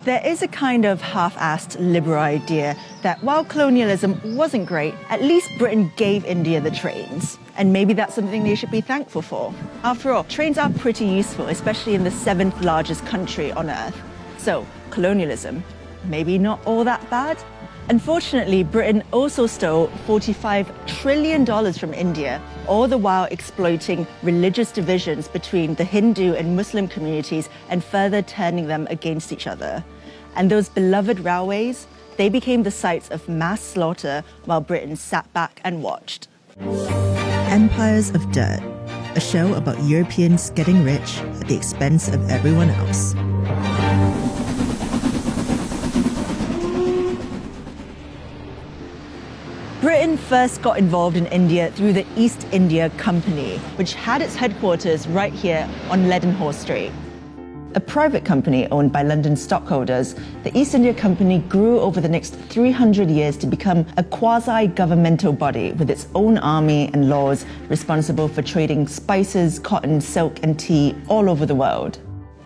There is a kind of half-assed liberal idea that while colonialism wasn't great, at least Britain gave India the trains. And maybe that's something they should be thankful for. After all, trains are pretty useful, especially in the 7th largest country on Earth. So, colonialism, maybe not all that bad? Unfortunately, Britain also stole $45 trillion from India, all the while exploiting religious divisions between the Hindu and Muslim communities and further turning them against each other. And those beloved railways, they became the sites of mass slaughter while Britain sat back and watched. Empires of Dirt, a show about Europeans getting rich at the expense of everyone else. Britain first got involved in India through the East India Company, which had its headquarters right here on Leadenhall Street. A private company owned by London stockholders, the East India Company grew over the next 300 years to become a quasi-governmental body with its own army and laws responsible for trading spices, cotton, silk, and tea all over the world.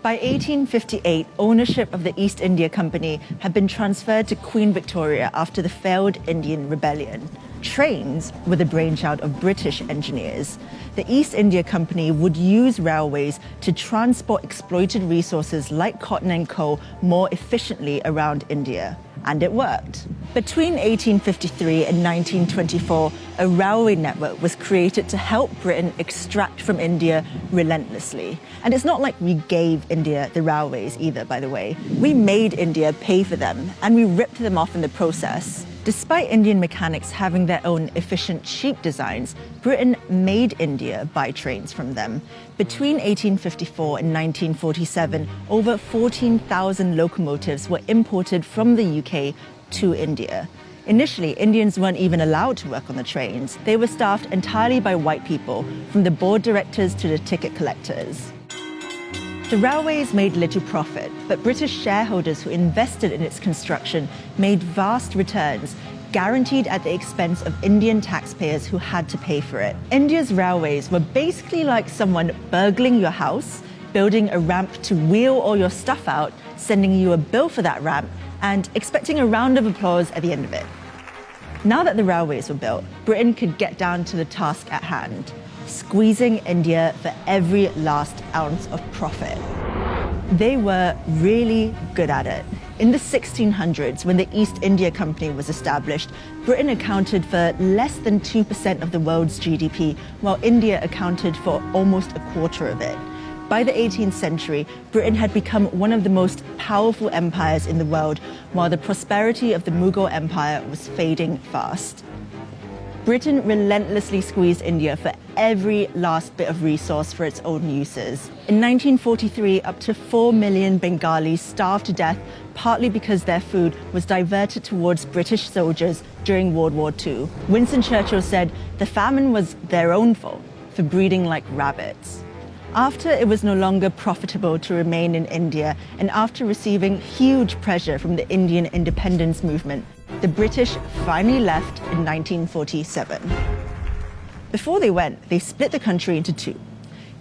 By 1858, ownership of the East India Company had been transferred to Queen Victoria after the failed Indian Rebellion. Trains were the brainchild of British engineers. The East India Company would use railways to transport exploited resources like cotton and coal more efficiently around India. And it worked. Between 1853 and 1924, a railway network was created to help Britain extract from India relentlessly. And it's not like we gave India the railways either, by the way. We made India pay for them, and we ripped them off in the process. Despite Indian mechanics having their own efficient, cheap designs, Britain made India buy trains from them. Between 1854 and 1947, over 14,000 locomotives were imported from the UK to India. Initially, Indians weren't even allowed to work on the trains. They were staffed entirely by white people, from the board directors to the ticket collectors. The railways made little profit, but British shareholders who invested in its construction made vast returns, guaranteed at the expense of Indian taxpayers who had to pay for it. India's railways were basically like someone burgling your house, building a ramp to wheel all your stuff out, sending you a bill for that ramp, and expecting a round of applause at the end of it. Now that the railways were built, Britain could get down to the task at hand, squeezing India for every last ounce of profit. They were really good at it. In the 1600s, when the East India Company was established, Britain accounted for less than 2% of the world's GDP, while India accounted for almost a quarter of it. By the 18th century, Britain had become one of the most powerful empires in the world, while the prosperity of the Mughal Empire was fading fast. Britain relentlessly squeezed India for every last bit of resource for its own uses. In 1943, up to 4 million Bengalis starved to death, partly because their food was diverted towards British soldiers during World War II. Winston Churchill said the famine was their own fault for breeding like rabbits. After it was no longer profitable to remain in India, and after receiving huge pressure from the Indian independence movement, the British finally left in 1947. Before they went, they split the country into two,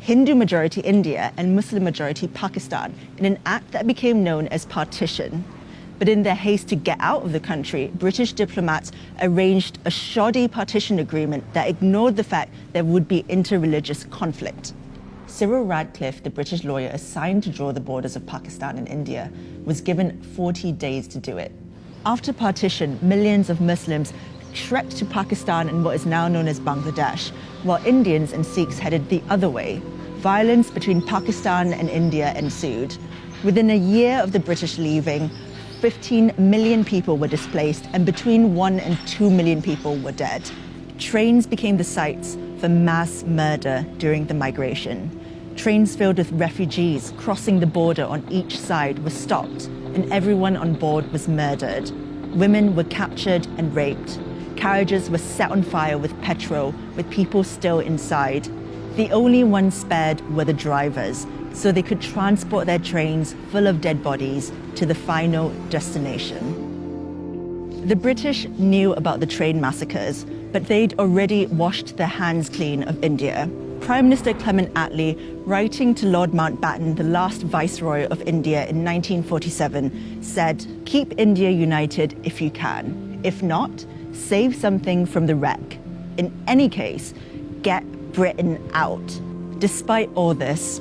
Hindu-majority India and Muslim-majority Pakistan, in an act that became known as partition. But in their haste to get out of the country, British diplomats arranged a shoddy partition agreement that ignored the fact there would be inter-religious conflict. Cyril Radcliffe, the British lawyer assigned to draw the borders of Pakistan and India, was given 40 days to do it. After partition, millions of Muslims trekked to Pakistan and what is now known as Bangladesh, while Indians and Sikhs headed the other way. Violence between Pakistan and India ensued. Within a year of the British leaving, 15 million people were displaced, and between 1 and 2 million people were dead. Trains became the sites for mass murder during the migration. Trains filled with refugees crossing the border on each side were stopped, and everyone on board was murdered. Women were captured and raped. Carriages were set on fire with petrol, with people still inside. The only ones spared were the drivers, so they could transport their trains full of dead bodies to the final destination. The British knew about the train massacres, but they'd already washed their hands clean of India. Prime Minister Clement Attlee, writing to Lord Mountbatten, the last Viceroy of India in 1947, said, "Keep India united if you can. If not, save something from the wreck. In any case, get Britain out." Despite all this,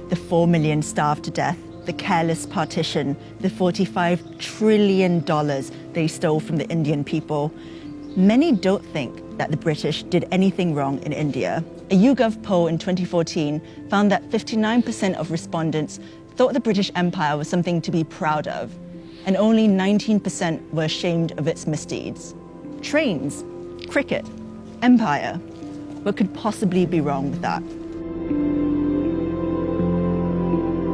the 4 million starved to death, the careless partition, the $45 trillion they stole from the Indian people, many don't think that the British did anything wrong in India. A YouGov poll in 2014 found that 59% of respondents thought the British Empire was something to be proud of, and only 19% were ashamed of its misdeeds. Trains, cricket, empire. What could possibly be wrong with that?